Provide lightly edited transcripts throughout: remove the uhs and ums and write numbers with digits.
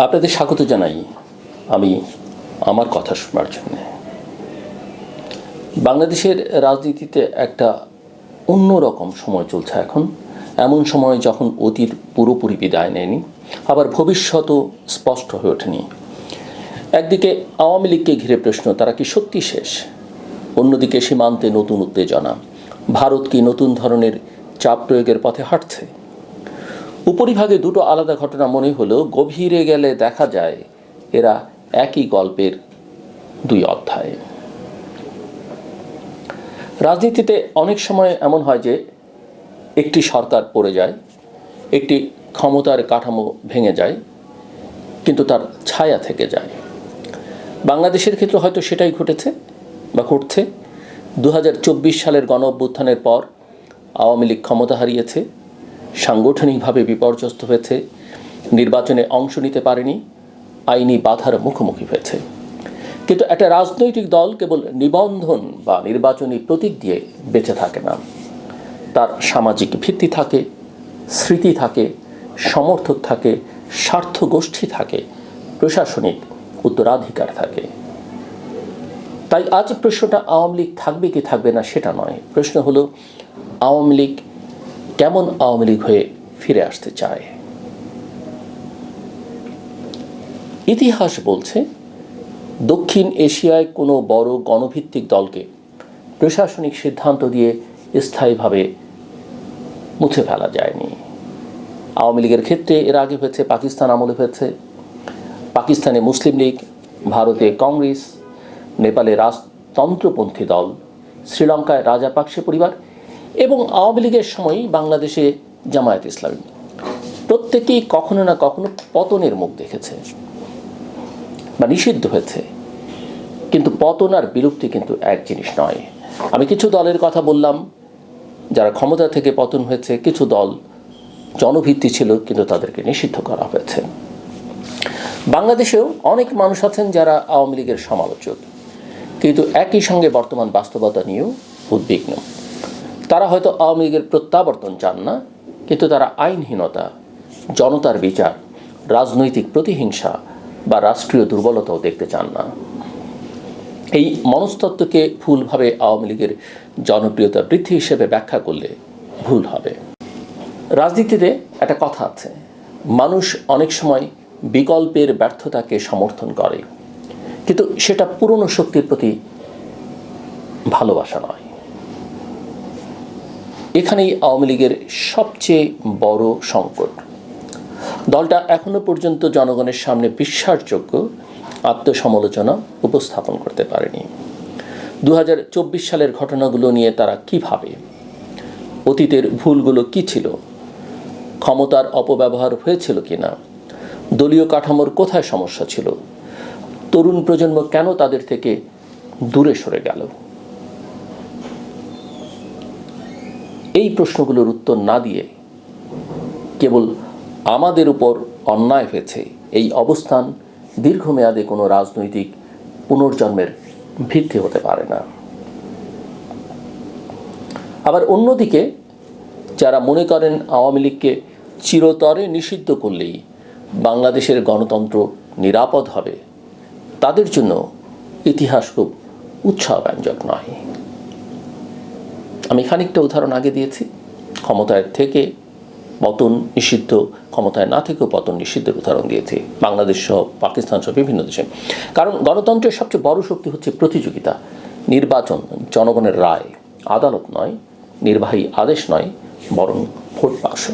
আপনাদের স্বাগত জানাই আমি আমার কথা শোনার জন্য। বাংলাদেশের রাজনীতিতে একটা অন্যরকম সময় চলছে এখন, এমন সময় যখন অতীত পুরোপুরি বিদায় নেয়নি, আবার ভবিষ্যতও স্পষ্ট হয়ে ওঠেনি। একদিকে আওয়ামী লীগকে ঘিরে প্রশ্ন, তারা কি সত্যি শেষ? অন্যদিকে সীমান্তে নতুন উত্তেজনা, ভারত কি নতুন ধরনের চাপ প্রয়োগের পথে হাঁটছে? উপরিভাগে দুটো আলাদা ঘটনা মনে হলেও গভীরে গেলে দেখা যায় এরা একই গল্পের দুই অধ্যায়। রাজনীতিতে অনেক সময় এমন হয় যে একটি সরকার পড়ে যায়, একটি ক্ষমতার কাঠামো ভেঙে যায়, কিন্তু তার ছায়া থেকে যায়। বাংলাদেশের ক্ষেত্রে হয়তো সেটাই ঘটেছে বা ঘটছে। 2024 সালের গণ অভ্যুত্থানের পর আওয়ামী লীগ ক্ষমতা হারিয়েছে, সাংগঠনিকভাবে বিপর্যস্ত হয়েছে, নির্বাচনে অংশ নিতে পারেনি, আইনি বাধার মুখোমুখি হয়েছে। কিন্তু একটা রাজনৈতিক দল কেবল নিবন্ধন বা নির্বাচনী প্রতীক দিয়ে বেঁচে থাকে না। তার সামাজিক ভিত্তি থাকে, স্মৃতি থাকে, সমর্থক থাকে, স্বার্থ গোষ্ঠী থাকে, প্রশাসনিক উত্তরাধিকার থাকে। তাই আজ প্রশ্নটা আওয়ামী লীগ থাকবে কি থাকবে না সেটা নয়, প্রশ্ন হলো আওয়ামী লীগ কেমন আওয়ামী লীগ হয়ে ফিরে আসতে চায়। ইতিহাস বলছে দক্ষিণ এশিয়ায় কোনো বড় গণভিত্তিক দলকে প্রশাসনিক সিদ্ধান্ত দিয়ে স্থায়ীভাবে মুছে ফেলা যায়নি। আওয়ামী লীগের ক্ষেত্রে এর আগে হয়েছে, পাকিস্তান আমলে হয়েছে। পাকিস্তানে মুসলিম লীগ, ভারতে কংগ্রেস, নেপালে রাজতন্ত্রপন্থী দল, শ্রীলঙ্কায় রাজাপাকসে পরিবার এবং আওয়ামী লীগের সময়ই বাংলাদেশে জামায়াত ইসলামী। প্রত্যেকেই কখনো না কখনো পতনের মুখ দেখেছে বা নিষিদ্ধ হয়েছে, কিন্তু পতন আর বিলুপ্তি কিন্তু এক জিনিস নয়। আমি কিছু দলের কথা বললাম যারা ক্ষমতা থেকে পতন হয়েছে, কিছু দল জনভিত্তি ছিল কিন্তু তাদেরকে নিষিদ্ধ করা হয়েছে। বাংলাদেশেও অনেক মানুষ আছেন যারা আওয়ামী লীগের সমালোচক, কিন্তু একই সঙ্গে বর্তমান বাস্তবতা নিয়েও উদ্বিগ্ন। তারা হয়তো আওয়ামী লীগের প্রত্যাবর্তন চান না, কিন্তু তারা আইনহীনতা, জনতার বিচার, রাজনৈতিক প্রতিহিংসা বা রাষ্ট্রীয় দুর্বলতাও দেখতে চান না। এই মনস্তত্ত্বকে ভুলভাবে আওয়ামী লীগের জনপ্রিয়তা বৃদ্ধি হিসেবে ব্যাখ্যা করলে ভুল হবে। রাজনীতিতে একটা কথা আছে, মানুষ অনেক সময় বিকল্পের ব্যর্থতাকে সমর্থন করে, কিন্তু সেটা পুরনো শক্তির প্রতি ভালোবাসা নয়। এখানেই আওয়ামী লীগের সবচেয়ে বড় সংকট। দলটা এখনো পর্যন্ত জনগণের সামনে বিশ্বাসযোগ্য আত্মসমালোচনা উপস্থাপন করতে পারেনি। 2024 সালের ঘটনাগুলো নিয়ে তারা কি ভাবে, অতীতের ভুলগুলো কি ছিল, ক্ষমতার অপব্যবহার হয়েছিল কিনা, দলীয় কাঠামোর কোথায় সমস্যা ছিল, তরুণ প্রজন্ম কেন তাদের থেকে দূরে সরে গেল, এই প্রশ্নগুলোর উত্তর না দিয়ে কেবল আমাদের উপর অন্যায় হয়েছে এই অবস্থান দীর্ঘমেয়াদে কোনো রাজনৈতিক পুনর্জন্মের ভিত্তি হতে পারে না। আবার অন্যদিকে যারা মনে করেন আওয়ামী লীগকে চিরতরে নিষিদ্ধ করলেই বাংলাদেশের গণতন্ত্র নিরাপদ হবে, তাদের জন্য ইতিহাস খুব উৎসাহব্যঞ্জক নয়। আমি খানিকটা উদাহরণ আগে দিয়েছি, ক্ষমতায় থেকে পতন নিষিদ্ধ, ক্ষমতায় না থেকেও পতন নিষিদ্ধের উদাহরণ দিয়েছি, বাংলাদেশ সহ পাকিস্তান সহ বিভিন্ন দেশে। কারণ গণতন্ত্রের সবচেয়ে বড় শক্তি হচ্ছে প্রতিযোগিতা, নির্বাচন, জনগণের রায়, আদালত নয়, নির্বাহী আদেশ নয়, বরং ভোট বাক্স।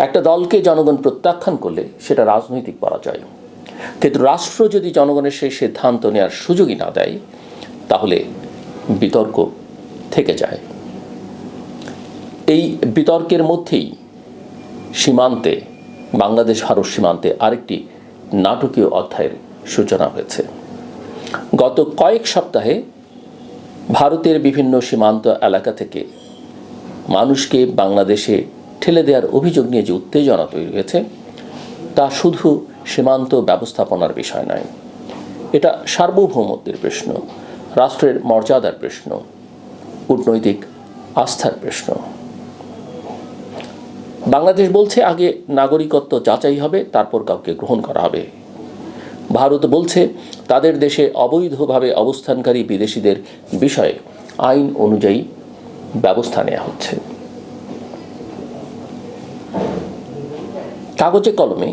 একটা দলকে জনগণ প্রত্যাখ্যান করলে সেটা রাজনৈতিক পরাজয়, কিন্তু রাষ্ট্র যদি জনগণের সেই সিদ্ধান্ত নেওয়ার সুযোগই না দেয়, তাহলে বিতর্ক থেকে যায়। এই বিতর্কের মধ্যেই সীমান্তে, বাংলাদেশ ভারত সীমান্তে আরেকটি নাটকীয় অধ্যায়ের সূচনা হয়েছে। গত কয়েক সপ্তাহে ভারতের বিভিন্ন সীমান্ত এলাকা থেকে মানুষকে বাংলাদেশে ঠেলে দেওয়ার অভিযোগ নিয়ে যে উত্তেজনা তৈরি হয়েছে, তা শুধু সীমান্ত ব্যবস্থাপনার বিষয় নয়, এটা সার্বভৌমত্বের প্রশ্ন, রাষ্ট্রের মর্যাদার প্রশ্ন, কূটনৈতিক আস্থার প্রশ্ন। বাংলাদেশ বলছে আগে নাগরিকত্ব যাচাই হবে, তারপর কাউকে গ্রহণ করা হবে। ভারত বলছে তাদের দেশে অবৈধভাবে অবস্থানকারী বিদেশিদের বিষয়ে আইন অনুযায়ী ব্যবস্থা নেওয়া হচ্ছে। কাগজে কলমে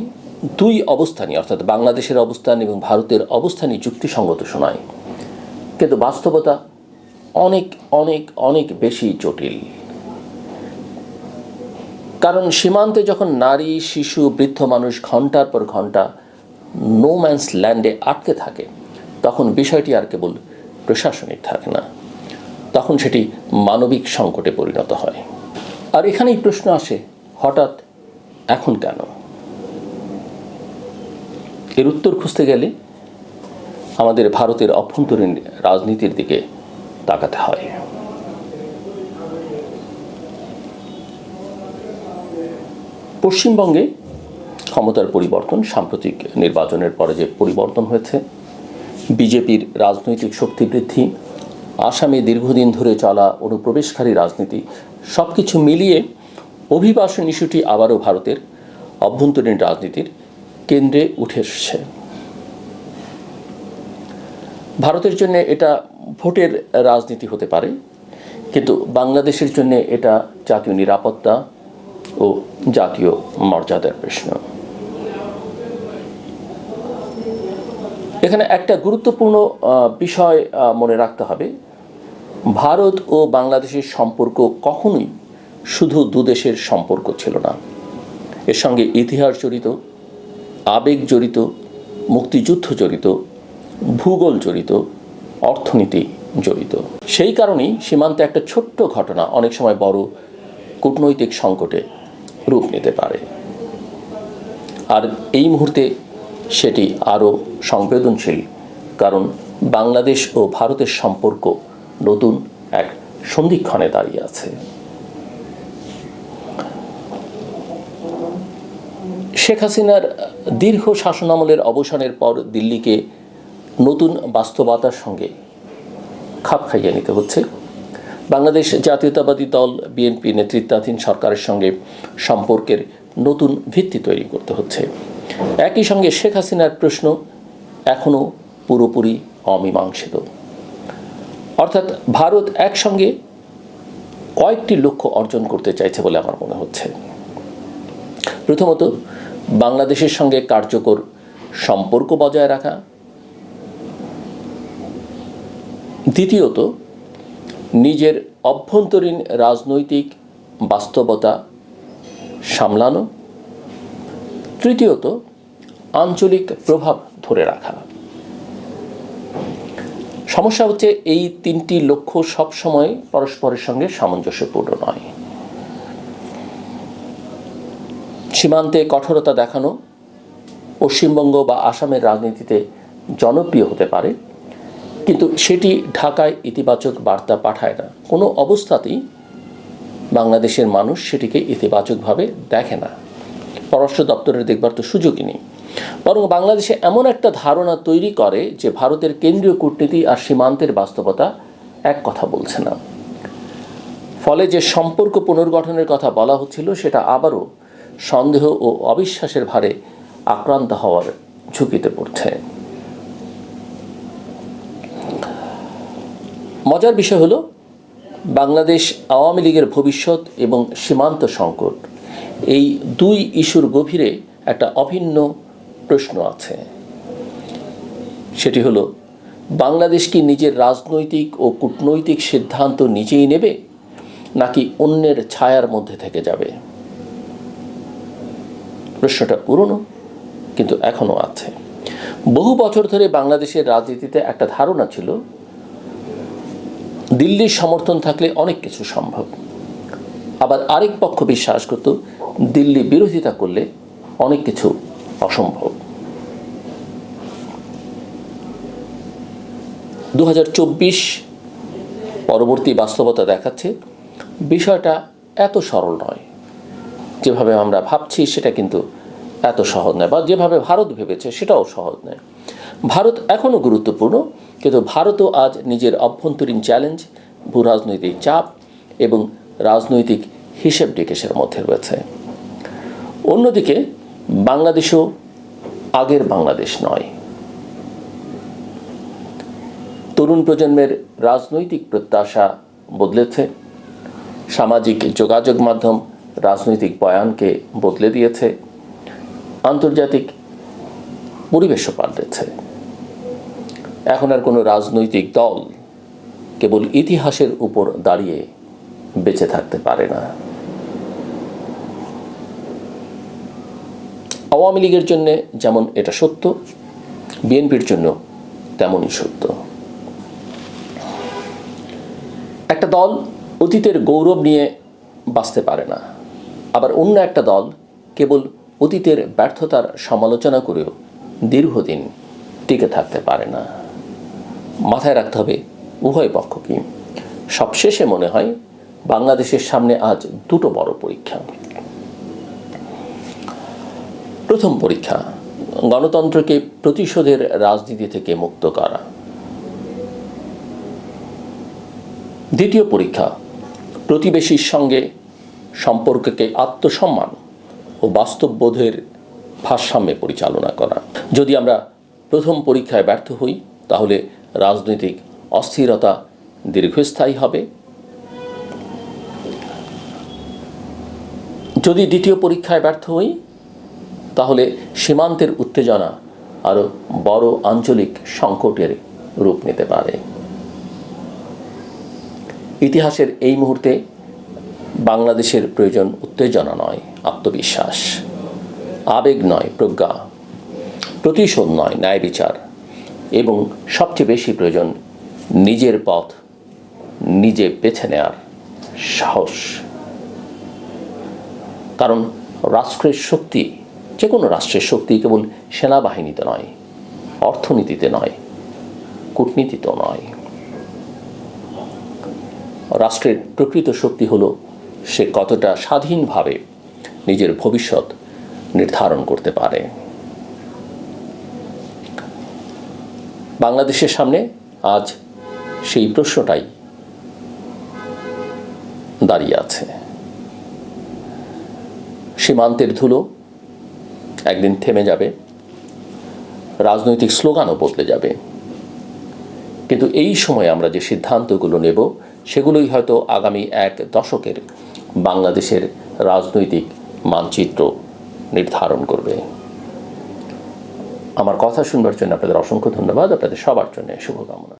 দুই অবস্থানই, অর্থাৎ বাংলাদেশের অবস্থান এবং ভারতের অবস্থানই যুক্তিসঙ্গত শোনায়, কিন্তু বাস্তবতা অনেক অনেক অনেক বেশি জটিল। কারণ সীমান্তে যখন নারী, শিশু, বৃদ্ধ মানুষ ঘন্টার পর ঘন্টা নো ম্যানস ল্যান্ডে আটকে থাকে, তখন বিষয়টি আর কেবল প্রশাসনিক থাকে না, তখন সেটি মানবিক সংকটে পরিণত হয়। আর এখানেই প্রশ্ন আসে, হঠাৎ এখন কেন? এর উত্তর খুঁজতে গেলে আমাদের ভারতের অভ্যন্তরীণ রাজনীতির দিকে তাকাতে হয়। পশ্চিমবঙ্গে ক্ষমতার পরিবর্তন, সাম্প্রতিক নির্বাচনের পরে যে পরিবর্তন হয়েছে, বিজেপির রাজনৈতিক শক্তি বৃদ্ধি, আসামে দীর্ঘদিন ধরে চলা অনুপ্রবেশকারী রাজনীতি, সব কিছু মিলিয়ে অভিবাসন ইস্যুটি আবারও ভারতের অভ্যন্তরীণ রাজনীতির কেন্দ্রে উঠে এসেছে। ভারতের জন্য এটা ভোটের রাজনীতি হতে পারে, কিন্তু বাংলাদেশের জন্য এটা জাতীয় নিরাপত্তা ও জাতীয় মর্যাদার প্রশ্ন। এখানে একটা গুরুত্বপূর্ণ বিষয় মনে রাখতে হবে, ভারত ও বাংলাদেশের সম্পর্ক কখনোই শুধু দুদেশের সম্পর্ক ছিল না। এর সঙ্গে ইতিহাস জড়িত, আবেগ জড়িত, মুক্তিযুদ্ধ জড়িত, ভূগোল জড়িত, অর্থনীতি জড়িত। সেই কারণেই সীমান্তে একটা ছোট্ট ঘটনা অনেক সময় বড় কূটনৈতিক সংকটে রূপ নিতে পারে। আর এই মুহূর্তে সেটি আরও সংবেদনশীল, কারণ বাংলাদেশ ও ভারতের সম্পর্ক নতুন এক সন্ধিক্ষণে দাঁড়িয়ে আছে। শেখ হাসিনার দীর্ঘ শাসনামলের অবসানের পর দিল্লিকে নতুন বাস্তবতার সঙ্গে খাপ খাইয়ে নিতে হচ্ছে। বাংলাদেশ জাতীয়তাবাদী দল বিএনপি নেতৃত্বাধীন সরকারের সঙ্গে সম্পর্কের নতুন ভিত্তি তৈরি করতে হচ্ছে। একই সঙ্গে শেখ হাসিনার প্রশ্ন এখনও পুরোপুরি অমীমাংসিত। অর্থাৎ ভারত একসঙ্গে কয়েকটি লক্ষ্য অর্জন করতে চাইছে বলে আমার মনে হচ্ছে। প্রথমত, বাংলাদেশের সঙ্গে কার্যকর সম্পর্ক বজায় রাখা। দ্বিতীয়ত, নিজের অভ্যন্তরীণ রাজনৈতিক বাস্তবতা সামলানো। তৃতীয়ত, আঞ্চলিক প্রভাব ধরে রাখা। সমস্যা হচ্ছে এই তিনটি লক্ষ্য সবসময় পরস্পরের সঙ্গে সামঞ্জস্যপূর্ণ নয়। সীমান্তে কঠোরতা দেখানো পশ্চিমবঙ্গ বা আসামের রাজনীতিতে জনপ্রিয় হতে পারে, কিন্তু সেটি ঢাকায় ইতিবাচক বার্তা পাঠায় না। কোনো অবস্থাতেই বাংলাদেশের মানুষ সেটিকে ইতিবাচকভাবে দেখে না। পররাষ্ট্র দপ্তরের দেখবার তো সুযোগই নেই। বরং বাংলাদেশে এমন একটা ধারণা তৈরি করে যে ভারতের কেন্দ্রীয় কূটনীতি আর সীমান্তের বাস্তবতা এক কথা বলছে না। ফলে যে সম্পর্ক পুনর্গঠনের কথা বলা হচ্ছিল সেটা আবারও সন্দেহ ও অবিশ্বাসের ভারে আক্রান্ত হওয়ার ঝুঁকিতে পড়ছে। মজার বিষয় হলো, বাংলাদেশ আওয়ামী লীগের ভবিষ্যৎ এবং সীমান্ত সংকট, এই দুই ইস্যুর গভীরে একটা অভিন্ন প্রশ্ন আছে। সেটি হলো, বাংলাদেশ কি নিজের রাজনৈতিক ও কূটনৈতিক সিদ্ধান্ত নিজেই নেবে, নাকি অন্যের ছায়ার মধ্যে থেকে যাবে? প্রশ্নটা পুরনো, কিন্তু এখনও আছে। বহু বছর ধরে বাংলাদেশের রাজনীতিতে একটা ধারণা ছিল, দিল্লির সমর্থন থাকলে অনেক কিছু সম্ভব। আবার আরেক পক্ষ বিশ্বাস করত, দিল্লি বিরোধিতা করলে অনেক কিছু অসম্ভব। 2024 পরবর্তী বাস্তবতা দেখাচ্ছে বিষয়টা এত সরল নয়। যেভাবে আমরা ভাবছি সেটা কিন্তু এত সহজ নয়, বা যেভাবে ভারত ভেবেছে সেটাও সহজ নয়। ভারত এখনও গুরুত্বপূর্ণ, কিন্তু ভারতও আজ নিজের অভ্যন্তরীণ চ্যালেঞ্জ, ভূরাজনৈতিক চাপ এবং রাজনৈতিক হিসেব নিকেশের মধ্যে রয়েছে। অন্যদিকে বাংলাদেশও আগের বাংলাদেশ নয়। তরুণ প্রজন্মের রাজনৈতিক প্রত্যাশা বদলেছে, সামাজিক যোগাযোগ মাধ্যম রাজনৈতিক বয়ানকে বদলে দিয়েছে, আন্তর্জাতিক পরিবেশও পাল্টেছে। এখন আর কোনো রাজনৈতিক দল কেবল ইতিহাসের উপর দাঁড়িয়ে বেঁচে থাকতে পারে না। আওয়ামী লীগের জন্য যেমন এটা সত্য, বিএনপির জন্য তেমনই সত্য। একটা দল অতীতের গৌরব নিয়ে বাঁচতে পারে না, আবার অন্য একটা দল কেবল অতীতের ব্যর্থতার সমালোচনা করেও দীর্ঘদিন টিকে থাকতে পারে না। মাথায় রাখতে হবে উভয় পক্ষকে। সবশেষে মনে হয় বাংলাদেশের সামনে আজ দুটো বড় পরীক্ষা। প্রথম পরীক্ষা, গণতন্ত্রকে প্রতিশোধের রাজনীতি থেকে মুক্ত করা। দ্বিতীয় পরীক্ষা, প্রতিবেশীর সঙ্গে সম্পর্ককে আত্মসম্মান ও বাস্তববোধের ভারসাম্যে পরিচালনা করা। যদি আমরা প্রথম পরীক্ষায় ব্যর্থ হই, তাহলে রাজনৈতিক অস্থিরতা দীর্ঘস্থায়ী হবে। যদি দ্বিতীয় পরীক্ষায় ব্যর্থ হই, তাহলে সীমান্তের উত্তেজনা আরও বড় আঞ্চলিক সংকটের রূপ নিতে পারে। ইতিহাসের এই মুহূর্তে বাংলাদেশের প্রয়োজন উত্তেজনা নয়, আত্মবিশ্বাস, আবেগ নয়, প্রজ্ঞা, প্রতিশোধ নয়, ন্যায় বিচার, এবং সবচেয়ে বেশি প্রয়োজন নিজের পথ নিজে বেছে নেওয়ার সাহস। কারণ রাষ্ট্রের শক্তি, যে কোনো রাষ্ট্রের শক্তি কেবল সেনাবাহিনীতে নয়, অর্থনীতিতে নয়, কূটনীতিতেও নয়। রাষ্ট্রের প্রকৃত শক্তি হলো সে কতটা স্বাধীনভাবে নিজের ভবিষ্যৎ নির্ধারণ করতে পারে। বাংলাদেশের সামনে আজ সেই প্রশ্নটাই দাঁড়িয়ে আছে। সীমান্তের ধুলো একদিন থেমে যাবে, রাজনৈতিক স্লোগানও বদলে যাবে, কিন্তু এই সময় আমরা যে সিদ্ধান্তগুলো নেব সেগুলোই হয়তো আগামী এক দশকের বাংলাদেশের রাজনৈতিক মানচিত্র নির্ধারণ করবে। আমার কথা শুনবার জন্য আপনাদের অসংখ্য ধন্যবাদ। আপনাদের সবার জন্য শুভকামনা।